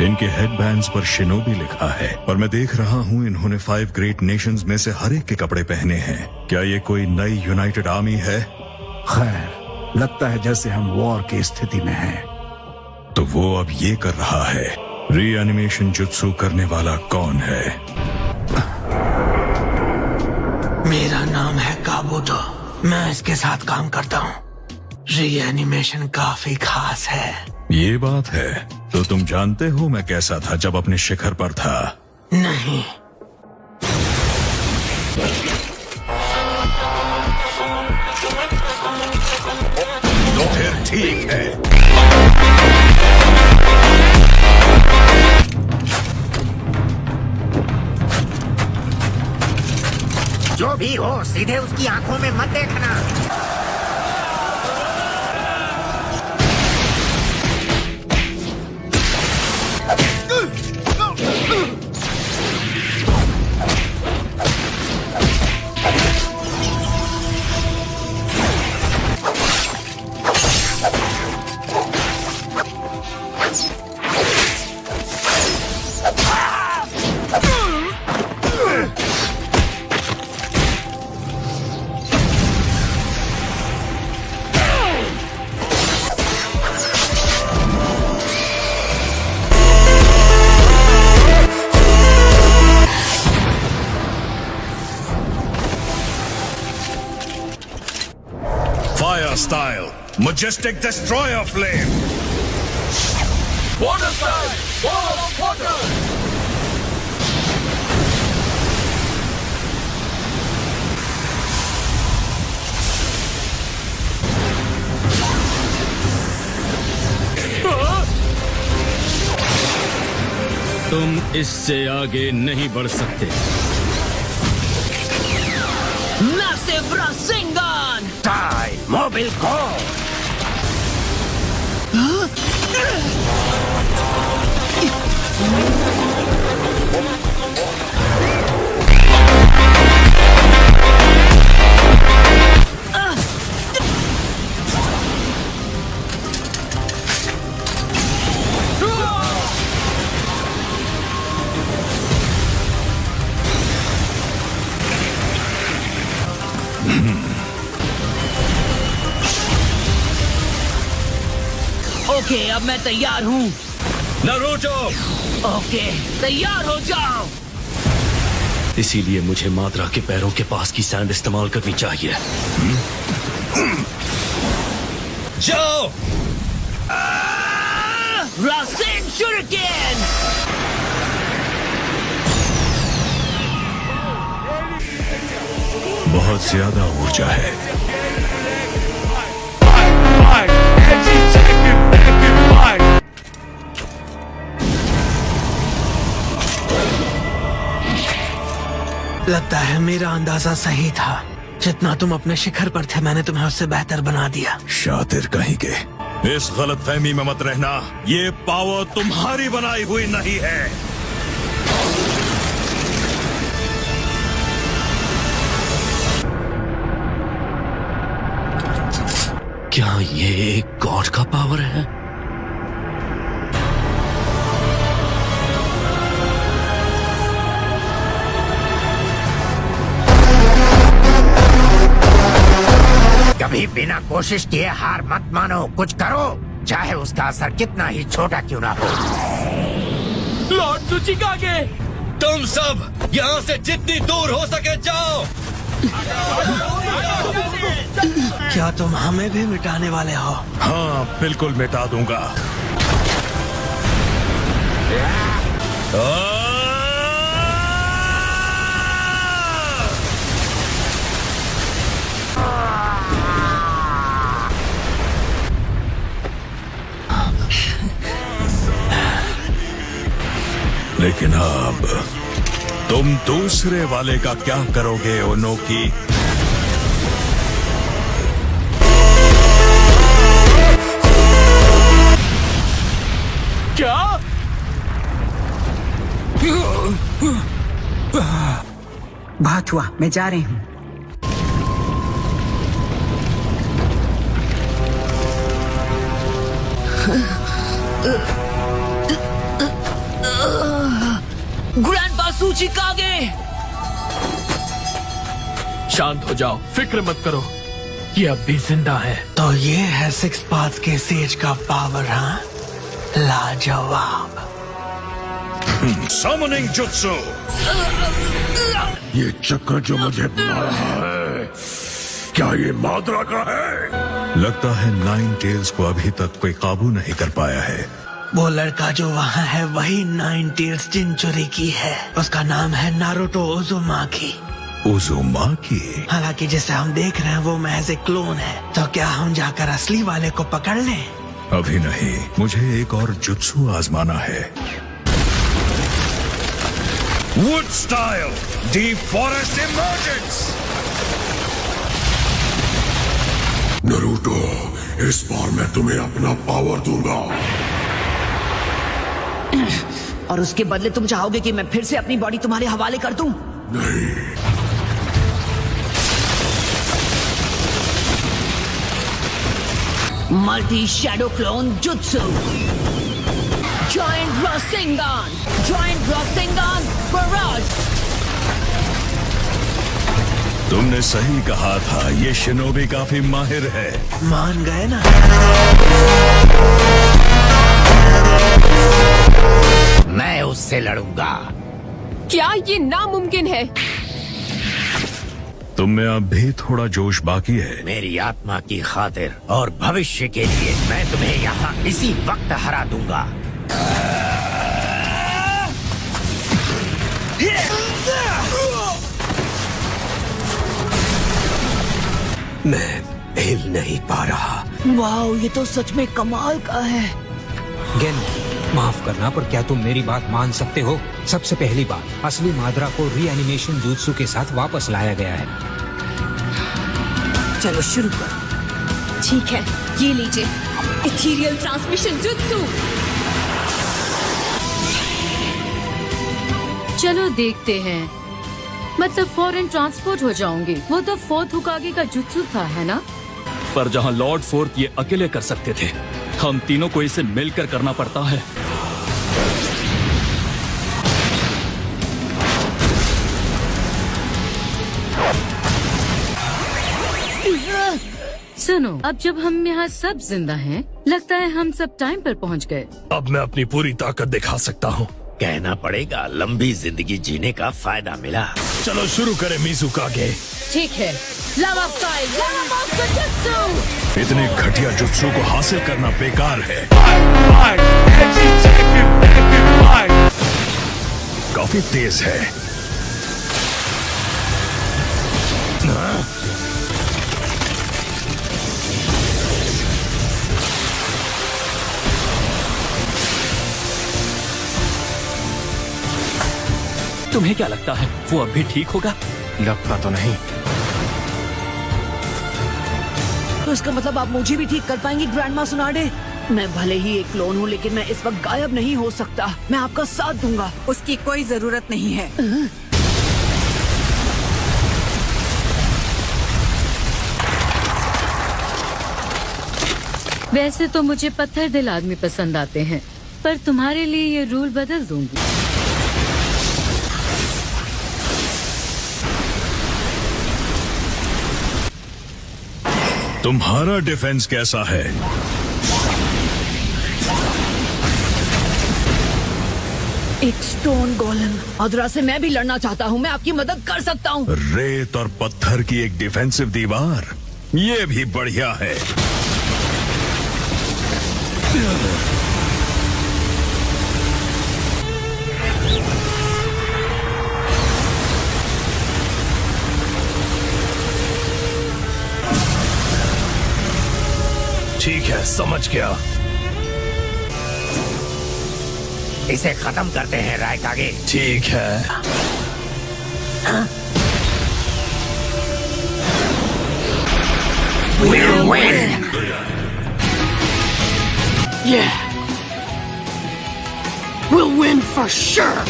इनके हेडबैंड्स पर शिनोबी लिखा है, पर मैं देख रहा हूँ इन्होंने 5 ग्रेट नेशंस में से हर एक के कपड़े पहने हैं। क्या ये कोई नई यूनाइटेड आर्मी है? खैर, लगता है जैसे हम वॉर की स्थिति में हैं। तो वो अब ये कर रहा है। रीएनिमेशन जुत्सु करने वाला कौन है? मेरा नाम है काबूतो। मैं इसके साथ काम करता हूँ। रीएनिमेशन काफी खास है। ये बात है। तो तुम जानते हो मैं कैसा था जब अपने शिखर पर था? नहीं। तो फिर ठीक है। जो भी हो, सीधे उसकी आंखों में मत देखना। Fire style, majestic destroyer flame. Water style, wall of water. तुम इससे आगे नहीं बढ़ सकते। Massive Rasengan! Die, मोबिल को। ओके, अब मैं तैयार हूँ। नारुतो! ओके, तैयार हो जाओ। इसीलिए मुझे माद्रा के पैरों के पास की सैंड इस्तेमाल करनी चाहिए। जाओ! रासेन शुरिकेन! बहुत ज्यादा ऊर्जा है। लगता है मेरा अंदाजा सही था। जितना तुम अपने शिखर पर थे, मैंने तुम्हें उससे बेहतर बना दिया। शातिर कहीं के। इस गलतफहमी में मत रहना। ये पावर तुम्हारी बनाई हुई नहीं है। क्या ये एक गॉड का पावर है? कभी बिना कोशिश किए हार मत मानो। कुछ करो, चाहे उसका असर कितना ही छोटा क्यों ना हो। लॉर्ड सुचिकागे! तुम सब यहाँ से जितनी दूर हो सके जाओ। क्या तुम हमें भी मिटाने वाले हो? हाँ, बिल्कुल मिटा दूंगा। लेकिन अब तुम दूसरे वाले का क्या करोगे ओनोकी? क्या? बहुत हुआ, मैं जा रही हूँ। सूचिकागे। शांत हो जाओ, फिक्र मत करो, ये अब भी जिंदा है। तो ये है सिक्स पाथ के सेज का पावर, हाँ? लाजवाब। Summoning Jutsu! ये चक्र जो मुझे बुला रहा है, क्या ये माद्रा का है? लगता है नाइन टेल्स को अभी तक कोई काबू नहीं कर पाया है। वो लड़का जो वहाँ है वही नाइन टेल्स जिनचुरी की है। उसका नाम है नारुतो उजुमाकी। उजुमाकी? हालांकि जिसे हम देख रहे हैं वो महज एक क्लोन है। तो क्या हम जाकर असली वाले को पकड़ लें? अभी नहीं, मुझे एक और जुत्सु आजमाना है। Wood style, deep forest emergence. Naruto, इस बार मैं तुम्हें अपना पावर दूंगा। और उसके बदले तुम चाहोगे कि मैं फिर से अपनी बॉडी तुम्हारे हवाले कर दूं? नहीं, multi shadow clone jutsu, joint Rasengan barrage. तुमने सही कहा था, ये शिनोबी काफी माहिर है। मान गए ना? मैं उससे लड़ूंगा। क्या ये नामुमकिन है? तुम में अब भी थोड़ा जोश बाकी है। मेरी आत्मा की खातिर और भविष्य के लिए मैं तुम्हें यहाँ इसी वक्त हरा दूंगा। मैं हिल नहीं पा रहा। वाओ, ये तो सच में कमाल का है। गेन, माफ करना, पर क्या तुम मेरी बात मान सकते हो? सबसे पहली बात, असली माद्रा को रीएनिमेशन जुत्सु के साथ वापस लाया गया है। चलो शुरू करो। ठीक है, ये लीजिए इथीरियल ट्रांसमिशन जुत्सु। चलो देखते हैं, मतलब फॉरेन ट्रांसपोर्ट हो जाऊंगी। वो तो फोर्थ हुकागे का जुत्सु था, है ना? पर जहाँ लॉर्ड फोर्थ ये अकेले कर सकते थे, हम तीनों को इसे मिलकर करना पड़ता है। सुनो, अब जब हम यहाँ सब जिंदा हैं, लगता है हम सब टाइम पर पहुँच गए। अब मैं अपनी पूरी ताकत दिखा सकता हूँ। कहना पड़ेगा, लंबी जिंदगी जीने का फायदा मिला। चलो शुरू करें मिज़ुकागे। ठीक है, लावा स्टाइल, लावा मॉन्स्टर जुत्सु। इतने घटिया जुत्सु को हासिल करना बेकार है। काफी तेज है। तुम्हें क्या लगता है, वो अब भी ठीक होगा? लगता तो नहीं। तो इसका मतलब आप मुझे भी ठीक कर पाएंगी ग्रैंडमा सुनाडे? मैं भले ही एक क्लोन हूँ, लेकिन मैं इस वक्त गायब नहीं हो सकता। मैं आपका साथ दूंगा। उसकी कोई जरूरत नहीं है। वैसे तो मुझे पत्थर दिल आदमी पसंद आते हैं, पर तुम्हारे लिए ये रूल बदल दूंगी। तुम्हारा डिफेंस कैसा है? एक स्टोन गोलम। अदरा से मैं भी लड़ना चाहता हूँ। मैं आपकी मदद कर सकता हूँ। रेत और पत्थर की एक डिफेंसिव दीवार, ये भी बढ़िया है। ठीक है, समझ गया। इसे खत्म करते हैं रायकागे। ठीक है। We'll win. Yeah. We'll win for sure.